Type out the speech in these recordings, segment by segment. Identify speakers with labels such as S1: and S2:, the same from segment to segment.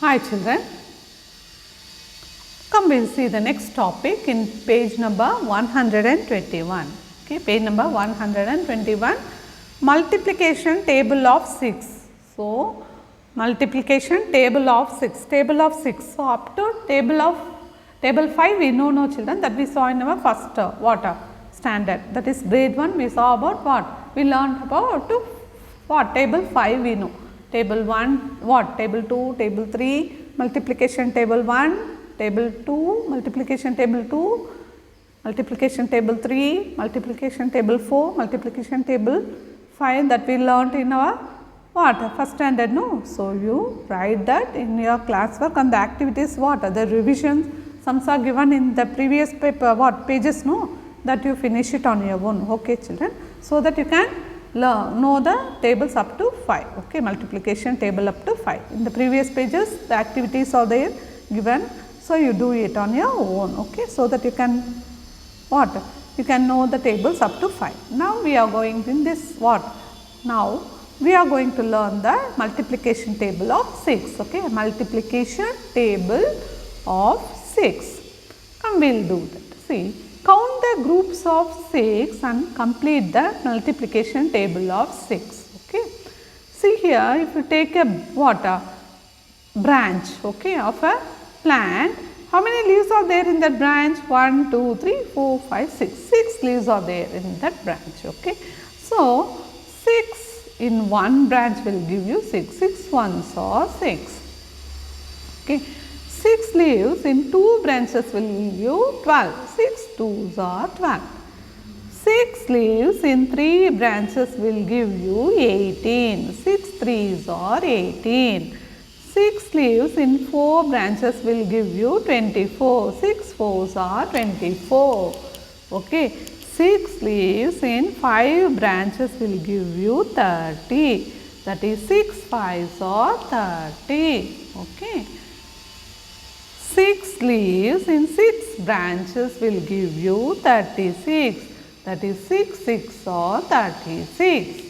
S1: Hi children, come we will see the next topic in page number 121. Okay, page number 121, multiplication table of 6. So, multiplication table of 6, table of 6. So, up to table 5 we know no children, that we saw in our first standard, that is grade 1 we saw about what? We learned about to what? Table 5 we know. Table 1 what? Table 2, table 3, multiplication table 1, table 2, multiplication table 2, multiplication table 3, multiplication table 4, multiplication table 5, that we learnt in our what? First standard, no? So, you write that in your classwork, and the activities what? The revisions, sums are given in the previous paper, what? Pages, no? That you finish it on your own, okay children? So, that you can know the tables up to 5, okay, multiplication table up to 5. In the previous pages, the activities are there given, so you do it on your own, okay, so that you can what? You can know the tables up to 5. Now, we are going in this what? Now, we are going to learn the multiplication table of 6, okay, multiplication table of 6. Come, we will do that. See, count the groups of 6 and complete the multiplication table of 6, okay. See here, if you take a what? A branch, okay, of a plant, how many leaves are there in that branch? 1, 2, 3, 4, 5, 6. 6 leaves are there in that branch, okay. So, 6 in one branch will give you 6. 6 ones are 6, okay. 6 leaves in 2 branches will give you 12. 6 twos are 12. 6 leaves in 3 branches will give you 18. 6 threes are 18. 6 leaves in 4 branches will give you 24. 6 fours are 24. Okay. 6 leaves in 5 branches will give you 30. That is 6 fives are 30. Okay. 6 leaves in 6 branches will give you 36. That is 6 six are 36.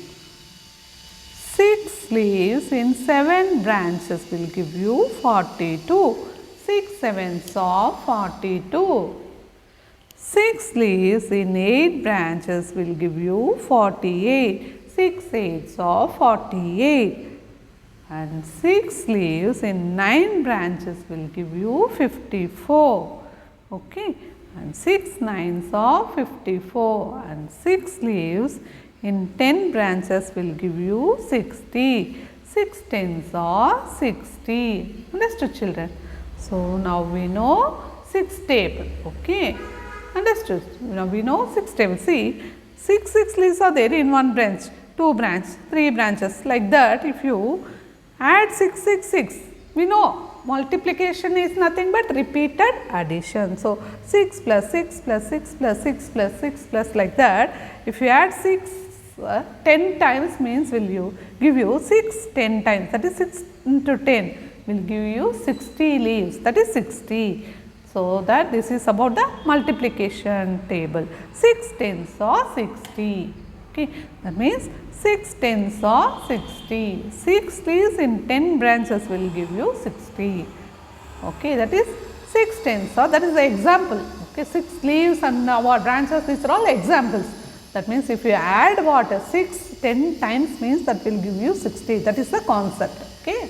S1: 6 leaves in 7 branches will give you 42. 6 sevens are 42. 6 leaves in 8 branches will give you 48. 6 eights are 48. And 6 leaves in 9 branches will give you 54. Okay. And 6 nines are 54. And 6 leaves in 10 branches will give you 60. 6 tens are 60. Understood children? So, now we know 6 table. Okay. Understood? Now, we know 6 table. See, 6 leaves are there in one branch, 2 branches, 3 branches. Like that, if you add 6, we know multiplication is nothing but repeated addition. So, 6 plus 6 plus 6 plus 6 plus 6 plus like that. If you add 6 10 times means will you give you 6 10 times, that is 6 into 10 will give you 60 leaves, that is 60. So, that this is about the multiplication table. 6 tens are 60. Okay. That means 6 tens are 60. 6 leaves in 10 branches will give you 60. Okay. That is 6 tens are, that is the example. Okay. 6 leaves and what branches, these are all examples. That means if you add what 6 10 times means that will give you 60. That is the concept. Okay.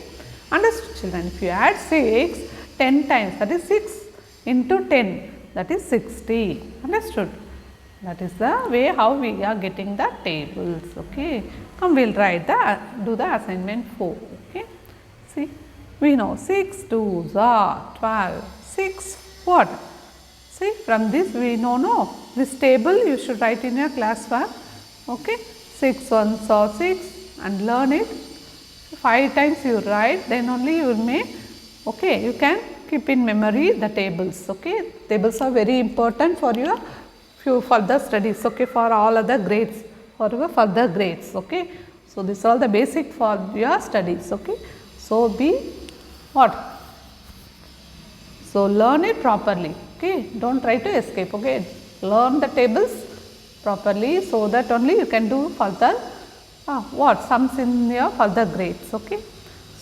S1: Understood children? If you add 6 10 times, that is 6 into 10, that is 60. Understood? That is the way how we are getting the tables. Okay. Come, we will write do the assignment 4. Okay. See, we know 6 twos are 12. 6 what? See, from this we know no. This table you should write in your classwork. Okay. 6 ones are 6 and learn it. 5 times you write, then only you may, okay, you can keep in memory the tables. Okay. Tables are very important for your few further studies, okay, for all other grades, for your further grades, okay. So, this is all the basic for your studies, okay. So, be what? So, learn it properly, okay, do not try to escape, okay. Learn the tables properly, so that only you can do further what? Sums in your further grades, okay.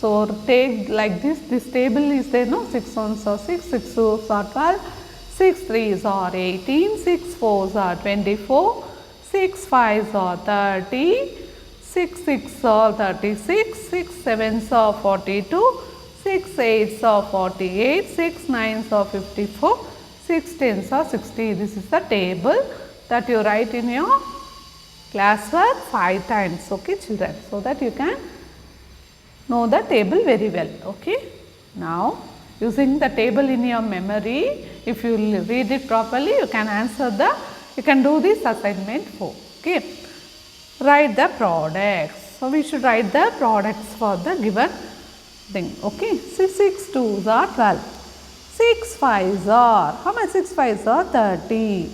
S1: So take like this table is there, no? 6 ones are 6, 6 2s are 12, 6 3s are 18, 6 4s are 24, 6 5s are 30, 6 6s are 36, 6 7s are 42, 6 8s are 48, 6 9s are 54, 6 10s are 60. This is the table that you write in your classwork 5 times, okay children, so that you can know the table very well, okay. Now, using the table in your memory, if you read it properly, you can do this assignment 4, okay. Write the products. So, we should write the products for the given thing, okay. So, 6 2s are 12, 6 5s are, how much 6 5s are 30.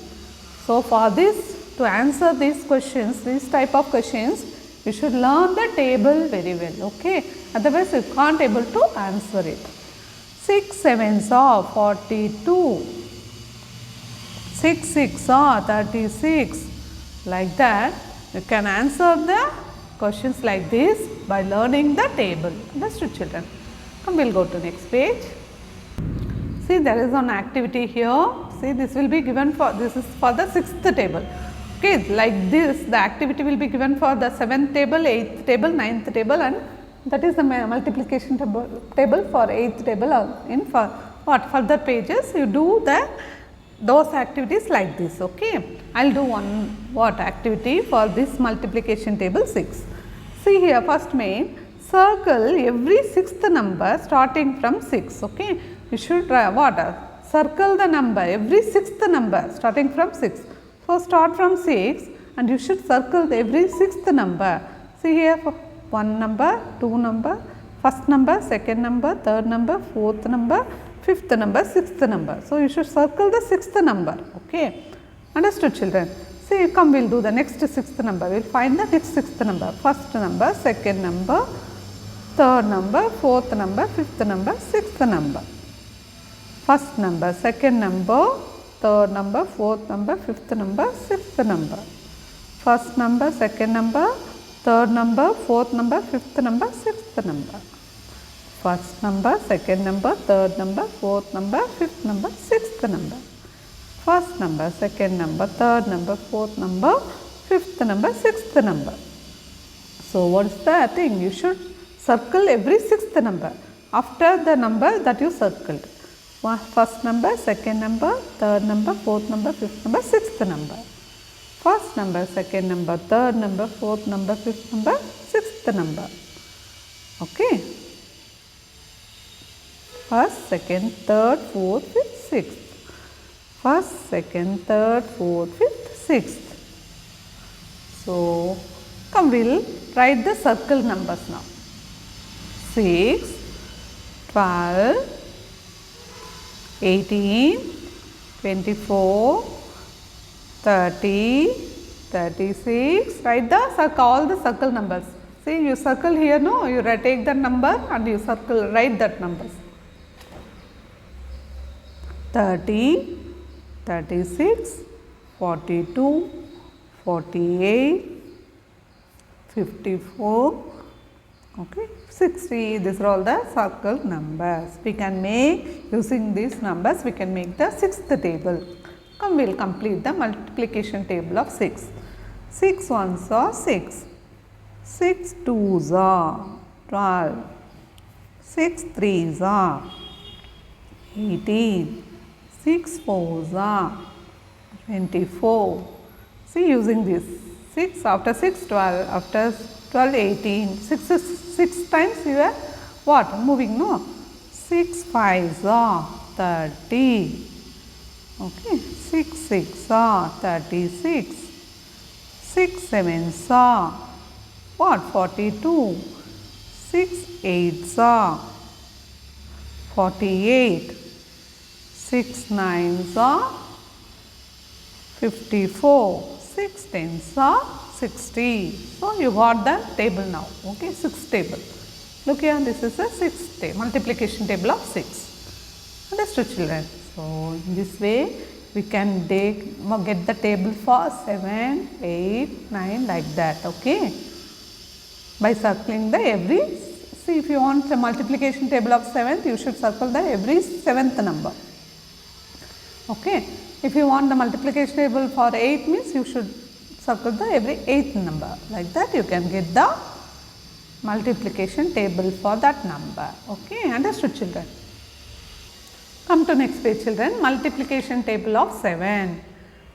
S1: So, for this, to answer these questions, these type of questions, you should learn the table very well, okay. Otherwise, you can't able to answer it. 6 7s are 42, 6 6 are 36, like that. You can answer the questions like this by learning the table. Understood children? Come, we will go to next page. See, there is an activity here. See, this will be given for, this is for the 6th table. Okay, like this, the activity will be given for the 7th table, 8th table, 9th table, and that is the multiplication table for 8th table. In for what further pages, you do those activities like this, okay. I will do one activity for this multiplication table 6. See here, first main, circle every 6th number starting from 6, okay. You should circle the number, every 6th number starting from 6. So, start from 6 and you should circle every 6th number. See here, 1 number, 2 number, first number, second number, third number, fourth number, fifth number, sixth number. So, you should circle the 6th number, okay. Understood children? See, come we will do the next 6th number. We will find the next 6th number, first number, second number, third number, fourth number, fifth number, sixth number. First number, second number, third number, fourth number, fifth number, sixth number. First number, second number, third number, fourth number, fifth number, sixth number. First number, second number, third number, fourth number, fifth number, sixth number. First number, second number, third number, fourth number, fifth number, sixth number. So, what is the thing? You should circle every 6th number after the number that you circled. First number, second number, third number, fourth number, fifth number, sixth number. First number, second number, third number, fourth number, fifth number, sixth number. Okay. First, second, third, fourth, fifth, sixth. First, second, third, fourth, fifth, sixth. So, come we will write the circle numbers now. 6, 12, 18, 24, 30, 36, write all the circle numbers. See, you circle here, no, you take the number and you write that numbers. 30, 36, 42, 48, 54, okay, 60, these are all the circle numbers. We can make, using these numbers, we can make the 6th table. Come, we will complete the multiplication table of 6. 6 ones are 6, 6 twos are 12, 6 threes are 18, 6 fours are 24. See, using this 6 after 6 12, after 12 18, 6 times you are what? Moving, no? 6 5s are 30. Okay, 6 6 are 36. 6 7s are what? 42. 6 8s are 48. 6 9s are 54. 6 10s are 60. So, you got the table now, okay, 6th table. Look here, this is a 6th table, multiplication table of 6. Understood children? So, in this way, we can get the table for 7, 8, 9 like that, okay, by circling the every See, if you want the multiplication table of 7th, you should circle the every 7th number. Okay. If you want the multiplication table for 8 means you should circle the every 8th number. Like that you can get the multiplication table for that number. Okay. Understood, children? Come to next page, children. Multiplication table of 7.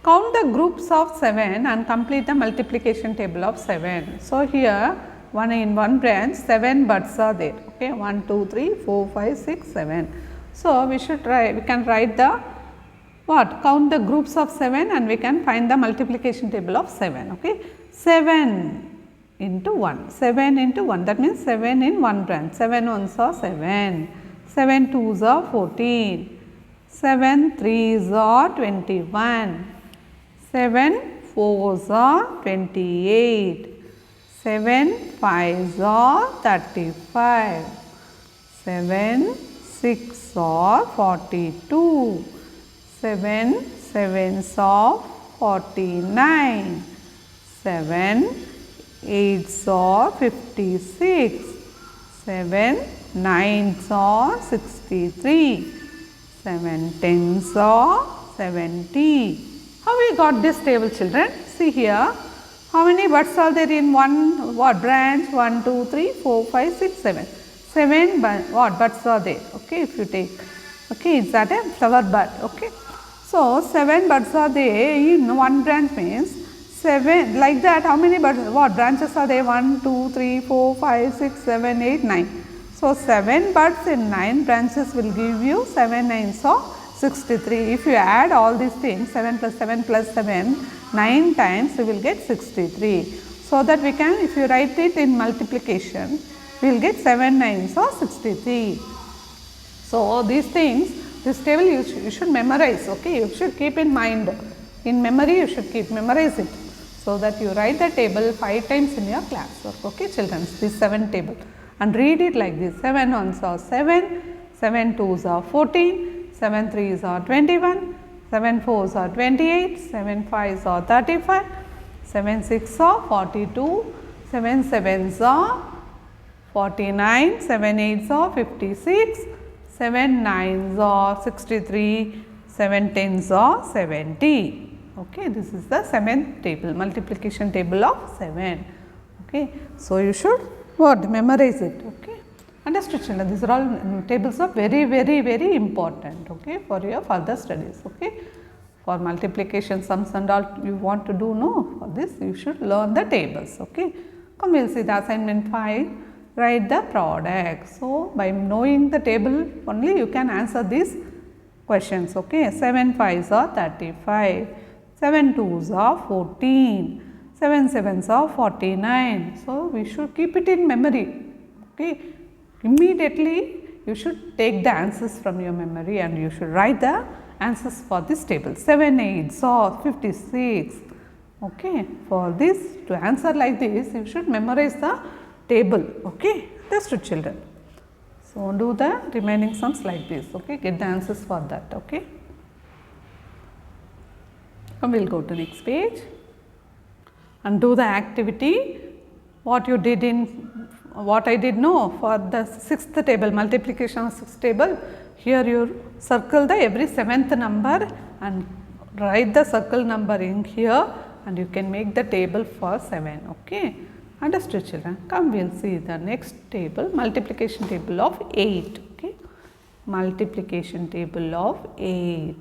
S1: Count the groups of 7 and complete the multiplication table of 7. So, here in one branch 7 buds are there. Okay. 1, 2, 3, 4, 5, 6, 7. So, we can write the count the groups of 7 and we can find the multiplication table of 7. Okay. 7 into 1, 7 into 1, that means 7 in one branch, 7 ones are 7, 7 twos are 14, 7 threes are 21, 7 fours are 28, 7 fives are 35, 7 6 are 42, 7 sevens are 49, 7 8s are 56, 7 9s are 63, 7 10s are 70. How we got this table, children? See here, how many buds are there in one branch? 1, 2, 3, 4, 5, 6, 7. 7 buds are there. Okay, if you take, okay, is that a flower bud? Okay. So, 7 buds are there in one branch means 7, like that how many buds, branches are there? 1, 2, 3, 4, 5, 6, 7, 8, 9. So, 7 buds in 9 branches will give you 7 9s are 63. If you add all these things, 7 plus 7 plus 7, 9 times you will get 63. So, that we can, if you write it in multiplication, we will get 7 9s are 63. So, these things, this table you should memorize. Okay, you should keep in mind, in memory you should memorize it, so that you write the table 5 times in your class work. Okay, children, this 7 table, and read it like this: 7 ones are 7, 7 twos are 14, 7 threes are 21, 7 fours are 28, 7 fives are 35, 7 6 are 42, 7 sevens are 49, 7 8s are 56, 7 9s are 63, 7 10s are 70. Okay, this is the 7th table, multiplication table of 7. Okay, so you should memorize it. Okay, understood, children? These are all tables are very important. Okay, for your further studies. Okay, for multiplication sums and all you want to do, no, for this you should learn the tables. Okay, come, we will see the assignment 5. Write the product. So, by knowing the table only you can answer these questions. Okay, 7 5s are 35, 7 2s are 14, 7 7s are 49. So, we should keep it in memory. Okay, immediately you should take the answers from your memory and you should write the answers for this table. 7 8s are 56. Okay, for this, to answer like this, you should memorize the table. Okay, that's to children. So, do the remaining sums like this. Okay, get the answers for that. Okay, and we will go to next page and do the activity. What you did in, what I did know for the 6th table, multiplication of 6th table. Here you circle the every 7th number and write the circle number in here, and you can make the table for 7. Okay. Understood, children? Come, we will see the next table, multiplication table of 8. Okay, multiplication table of 8.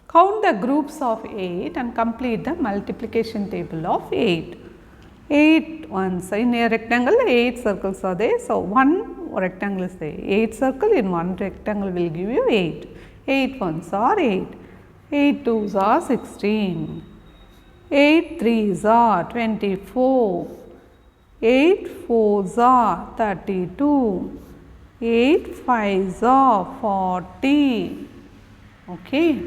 S1: Count the groups of 8 and complete the multiplication table of 8. 8 ones in a rectangle, 8 circles are there. So, one rectangle is there. 8 circle in one rectangle will give you 8. 8 ones are 8. 8 twos are 16. 8 threes are 24, 8 fours are 32, 8 fives are 40, okay.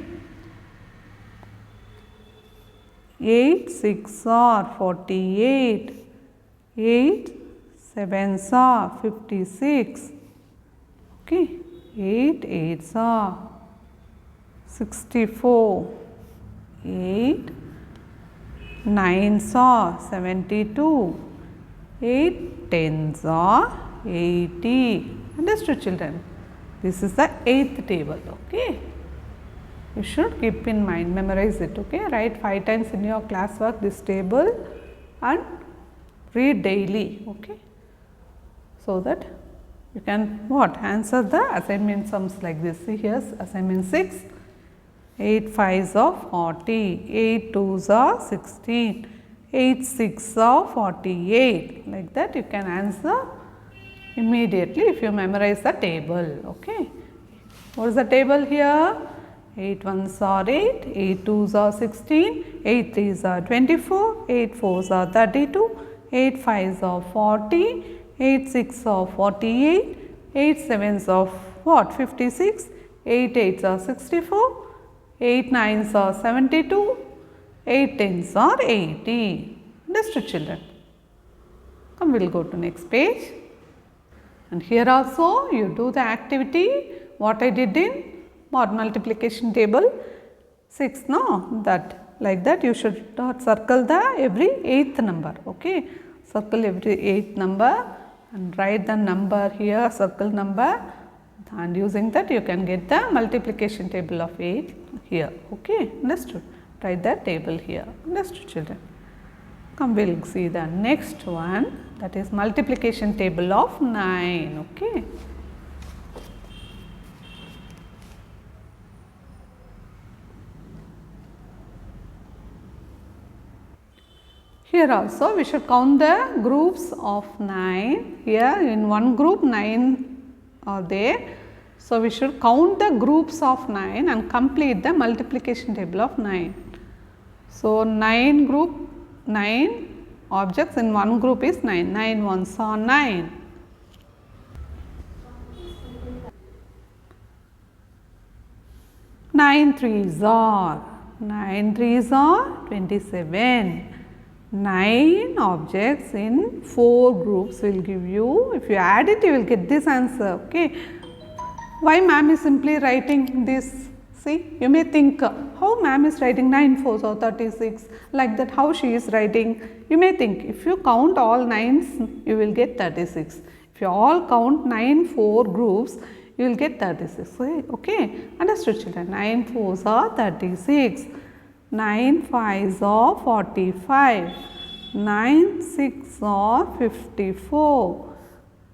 S1: 8 6 are 48, 8 sevens are 56, okay. 8 8s are 64, 8 9s are 72, 8 tens are 80. Understood, children? This is the 8th table. Okay. You should keep in mind, memorize it. Okay. Write 5 times in your classwork this table and read daily. Okay. So that you can what? Answer the assignment sums like this. See here, assignment 6. 8 5s are 40, 8 2s are 16, 8 6s are 48. Like that you can answer immediately if you memorize the table. Okay. What is the table here? 8 1s are 8, 8 2s are 16, 8 3s are 24, 8 4s are 32, 8 5s are 40, 8 6 are 48, 8 7s are what? 56, 8 8s are 64, 8 9s are 72, 8 10s are 80. Understood, children? Come, we will go to next page. And here also you do the activity what I did in multiplication table 6. No, that like that you should circle the every 8th number. Okay, circle every 8th number and write the number here, circle number, and using that you can get the multiplication table of 8 here. Okay, understood? Write that table here. Understood, children? Come, we will see the next one, that is multiplication table of 9. Okay. Here also we should count the groups of 9. Here in one group 9 are there. So, we should count the groups of 9 and complete the multiplication table of 9. So, 9 objects in one group is 9. 9 ones are 9. 9 threes are 27. 9 objects in 4 groups will give you, if you add it you will get this answer. Okay. Why ma'am is simply writing this? See, you may think how ma'am is writing 9 4s or 36, like that how she is writing. You may think if you count all 9s you will get 36. If you all count 9 4 groups you will get 36. Okay, understood, children? 9 4s are 36. 9 5s are 45. 9 6 are 54.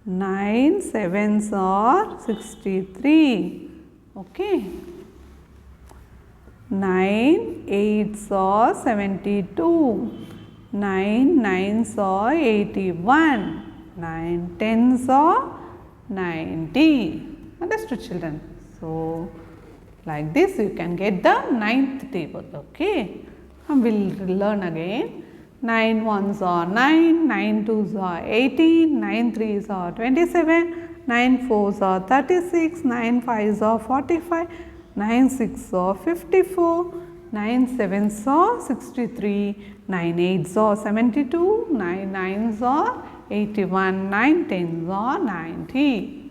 S1: 9 7s are 63. Okay. 9 8s are 72. 9 9s are 81. 9 10s are 90. Understood, children? So, like this you can get the 9th table. Okay. And we will learn again. 9 1s are 9, 9 2s are 18, 9 3s are 27, 9 4s are 36, 9 5s are 45, 9 6s are 54, 9 7s are 63, 9 8s are 72, 9 9s are 81, 9 10s are 90.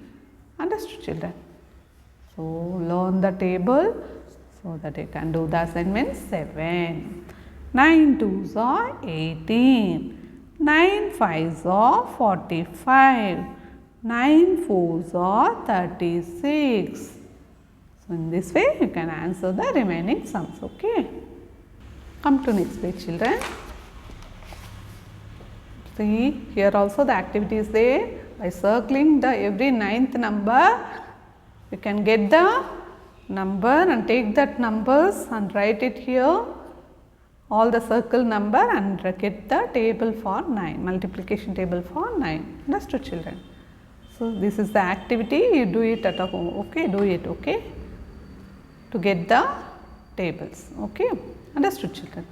S1: Understood, children? So, learn the table so that you can do the assignment 7. 9 2s are 18. 9 5s are 45. 9 4s are 36. So, in this way you can answer the remaining sums. Okay. Come to next page, children. See, here also the activity is there. By circling the every 9th number, you can get the number and take that numbers and write it here, all the circle number, and get the table for 9, multiplication table for 9. Understood, children? So, this is the activity, you do it at home. Okay, do it. Okay, to get the tables. Okay, understood, children?